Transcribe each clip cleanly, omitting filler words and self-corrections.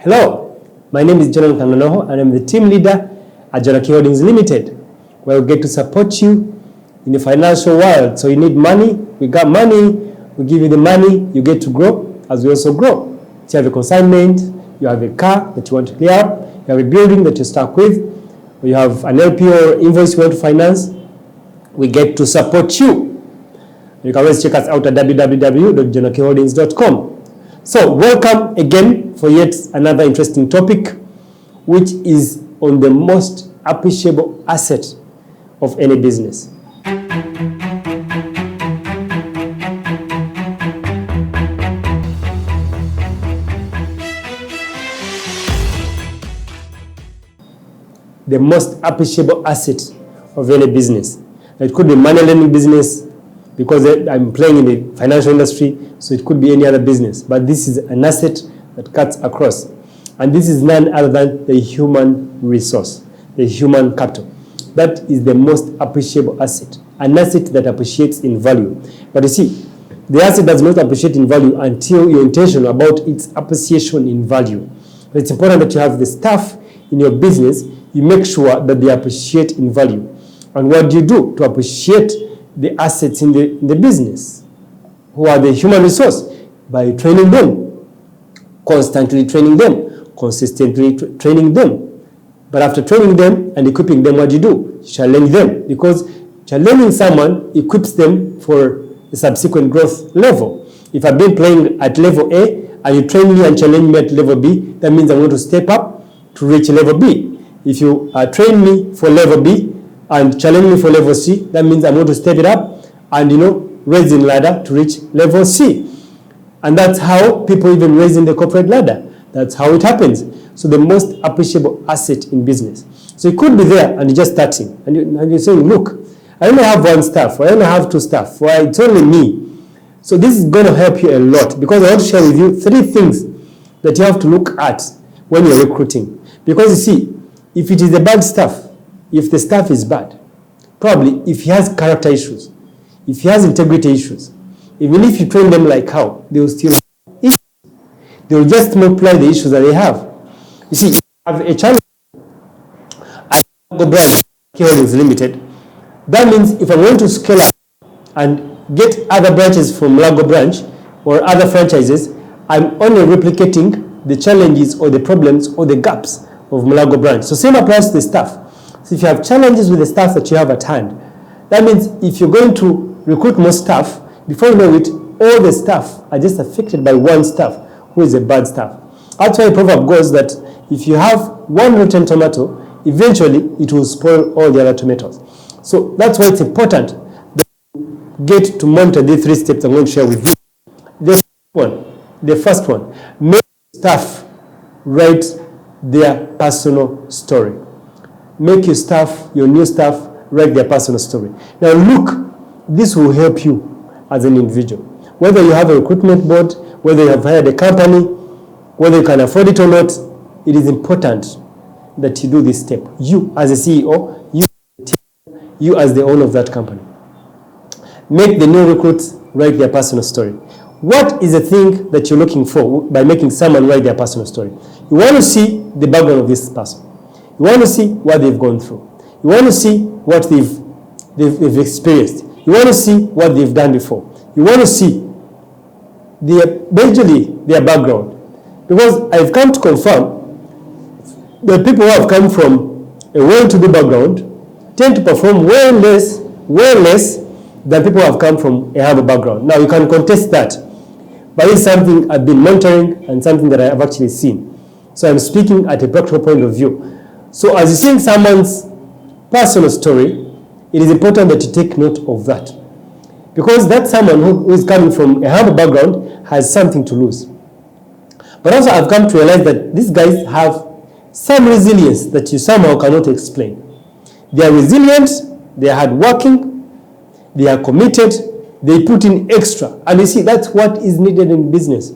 Hello, my name is Jonathan Kanonoho and I'm the team leader at Jonaki Holdings Limited, where we get to support you in the financial world. So you need money, we got money, we give you the money, you get to grow as we also grow. So you have a consignment, you have a car that you want to clear up, you have a building that you're stuck with, or you have an LP or invoice you want to finance, we get to support you. You can always check us out at www.jonakiholdings.com. So welcome again for yet another interesting topic, which is on the most appreciable asset of any business. The most appreciable asset of any business. It could be money lending business, because I'm playing in the financial industry, so it could be any other business. But this is an asset that cuts across. And this is none other than the human resource, the human capital. That is the most appreciable asset, an asset that appreciates in value. But you see, the asset does not appreciate in value until you're intentional about its appreciation in value. But it's important that you have the staff in your business, you make sure that they appreciate in value. And what do you do to appreciate the assets in the business, who are the human resource? By training them, constantly training them, consistently training them. But after training them and equipping them, what do? You challenge them, because challenging someone equips them for a subsequent growth level. If I've been playing at level A and you train me and challenge me at level B, that means I'm going to step up to reach level B. If you train me for level B and challenge me for level C, that means I'm going to step it up and, raise the ladder to reach level C. And that's how people even raise in the corporate ladder. That's how it happens. So the most appreciable asset in business. So you could be there and you're just starting and you're saying, look, I only have one staff, or I only have two staff, or it's only me. So this is going to help you a lot, because I want to share with you 3 things that you have to look at when you're recruiting. Because you see, if it is the bad staff, if the staff is bad, probably if he has character issues, if he has integrity issues, even if you train them like how, they will still have issues. They will just multiply the issues that they have. You see, I have a challenge at Lago Branch Holdings Limited. That means if I'm going to scale up and get other branches from Lago Branch or other franchises, I'm only replicating the challenges or the problems or the gaps of Lago Branch. So same applies to the staff. So if you have challenges with the staff that you have at hand, that means if you're going to recruit more staff, before you know it, all the staff are just affected by one staff who is a bad staff. That's why the proverb goes that if you have one rotten tomato, eventually it will spoil all the other tomatoes. So that's why it's important that you get to monitor these 3 steps I'm going to share with you. The first one, make staff write their personal story. Make your staff, your new staff, write their personal story. Now look, this will help you as an individual. Whether you have a recruitment board, whether you have hired a company, whether you can afford it or not, it is important that you do this step. You as a CEO, you as the owner of that company. Make the new recruits write their personal story. What is the thing that you're looking for by making someone write their personal story? You want to see the background of this person. You want to see what they've gone through. You want to see what they've experienced. You want to see what they've done before. You want to see basically their background. Because I've come to confirm that people who have come from a well-to-do background tend to perform way less than people who have come from a humble background. Now you can contest that, but it's something I've been monitoring and something that I have actually seen. So I'm speaking at a practical point of view. So as you're seeing someone's personal story, it is important that you take note of that. Because that someone who is coming from a humble background has something to lose. But also I've come to realize that these guys have some resilience that you somehow cannot explain. They are resilient, they are hardworking, they are committed, they put in extra. And you see, that's what is needed in business.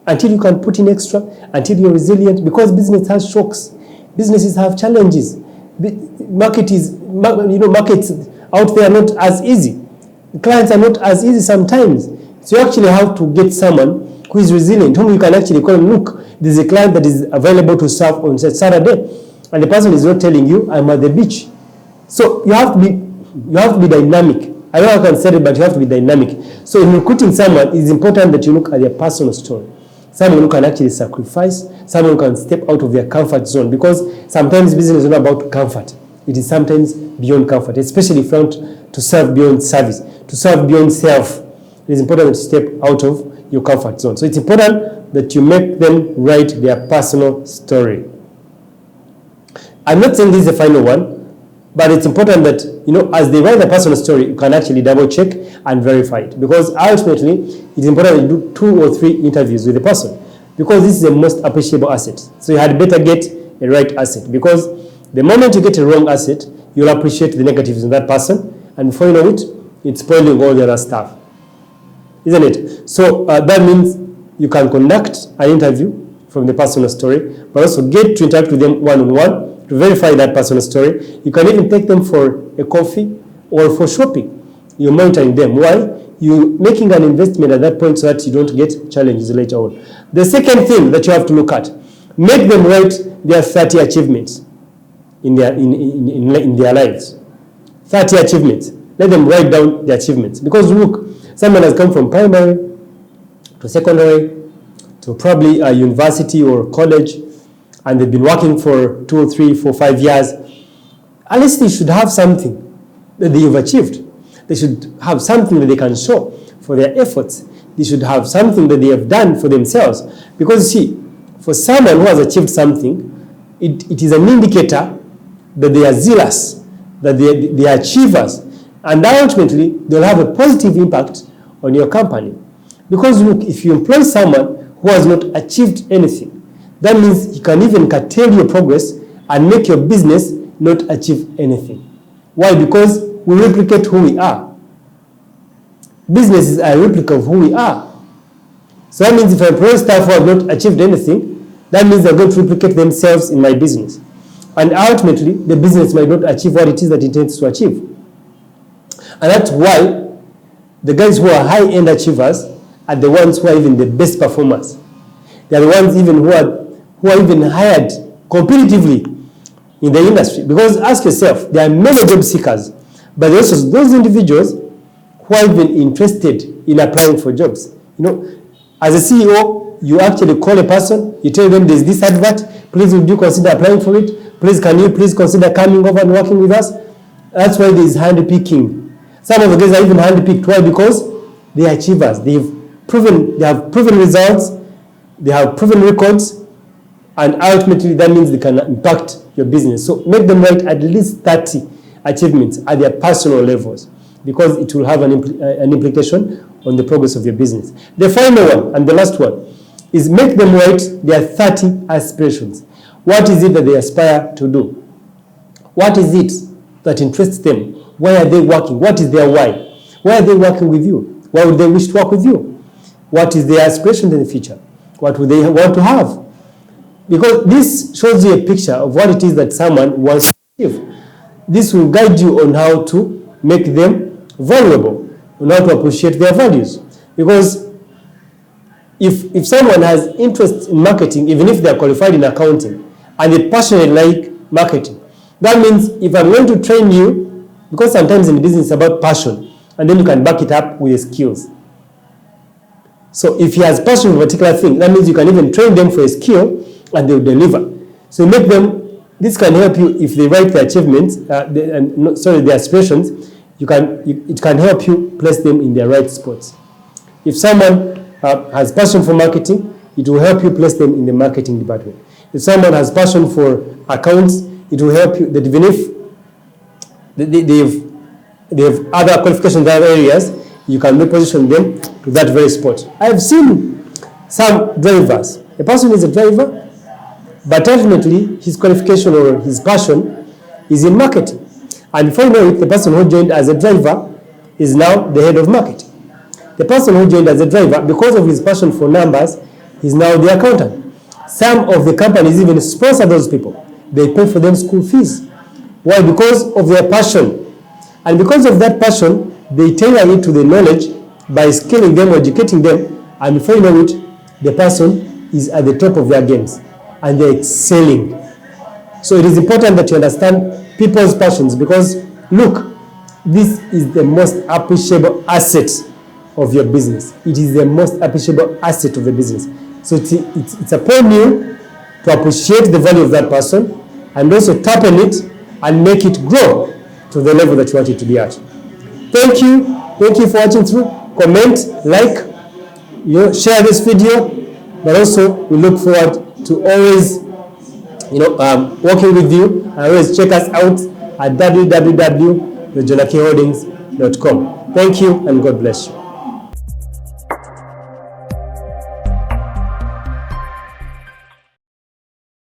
Until you can put in extra, until you're resilient, because business has shocks. Businesses have challenges. Markets out there are not as easy. Clients are not as easy sometimes. So you actually have to get someone who is resilient, whom you can actually call him, look, There's a client that is available to serve on Saturday, and the person is not telling you, I'm at the beach. So you have to be dynamic. I know I can say it, but you have to be dynamic. So in recruiting someone, it's important that you look at their personal story. Someone who can actually sacrifice, someone who can step out of their comfort zone, because sometimes business is not about comfort. It is sometimes beyond comfort, especially if you want to serve beyond service, to serve beyond self. It is important that you step out of your comfort zone. So it's important that you make them write their personal story. I'm not saying this is the final one, but it's important that, as they write their personal story, you can actually double check and verify it. Because ultimately, it's important that you do 2 or 3 interviews with the person. Because this is the most appreciable asset. So you had better get a right asset. Because the moment you get a wrong asset, you'll appreciate the negatives in that person. And before you know it, it's spoiling all the other stuff. Isn't it? So that means you can conduct an interview from the personal story, but also get to interact with them one-on-one to verify that personal story. You can even take them for a coffee or for shopping. You're monitoring them. Why? You're making an investment at that point so that you don't get challenges later on. The second thing that you have to look at, make them write their 30 achievements in their lives. 30 achievements. Let them write down the achievements. Because look, someone has come from primary to secondary to probably a university or college, and they've been working for 2 or 3, 4, 5 years. At least they should have something that they have achieved. They should have something that they can show for their efforts. They should have something that they have done for themselves. Because you see, for someone who has achieved something, it is an indicator that they are zealous, that they are achievers, and ultimately they'll have a positive impact on your company. Because look, if you employ someone who has not achieved anything, that means he can even curtail your progress and make your business not achieve anything. Why? Because we replicate who we are. Businesses are a replica of who we are. So that means if I employ staff who have not achieved anything, that means they're going to replicate themselves in my business. And ultimately, the business might not achieve what it is that it intends to achieve. And that's why the guys who are high-end achievers are the ones who are even the best performers. They are the ones even who are even hired competitively in the industry. Because ask yourself, there are many job seekers, but there's also those individuals who are even interested in applying for jobs. As a CEO, you actually call a person, you tell them there's this advert, please would you consider applying for it? Please, can you please consider coming over and working with us? That's why there's handpicking. Some of the guys are even handpicked. Why? Because they are achievers. They have proven results, they have proven records, and ultimately that means they can impact your business. So make them write at least 30 achievements at their personal levels, because it will have an implication on the progress of your business. The final one and the last one is make them write their 30 aspirations. What is it that they aspire to do? What is it that interests them? Why are they working? What is their why? Why are they working with you? Why would they wish to work with you? What is their aspiration in the future? What would they want to have? Because this shows you a picture of what it is that someone wants to achieve. This will guide you on how to make them vulnerable, on how to appreciate their values. Because if someone has interest in marketing, even if they are qualified in accounting, and they passionately like marketing, that means if I'm going to train you, because sometimes in business it's about passion, and then you can back it up with skills. So if he has passion for a particular thing, that means you can even train them for a skill and they'll deliver. So make them, this can help you if they write their achievements, their aspirations, it can help you place them in their right spots. If someone has passion for marketing, it will help you place them in the marketing department. If someone has passion for accounts, it will help you that even if they have other qualifications in other areas, you can reposition them to that very spot. I've seen some drivers. A person is a driver, but ultimately his qualification or his passion is in marketing. And before you know it, the person who joined as a driver is now the head of marketing. The person who joined as a driver, because of his passion for numbers, is now the accountant. Some of the companies even sponsor those people. They pay for them school fees. Why? Because of their passion. And because of that passion, they tailor it to the knowledge by skilling them or educating them. And before you know it, the person is at the top of their games and they're excelling. So it is important that you understand people's passions, because look, this is the most appreciable asset of your business. It is the most appreciable asset of the business. So it's upon you to appreciate the value of that person and also tap on it and make it grow to the level that you want it to be at. Thank you. Thank you for watching through. Comment, like, share this video, but also we look forward to always working with you, and always check us out at www.jonakholdings.com. Thank you and God bless you.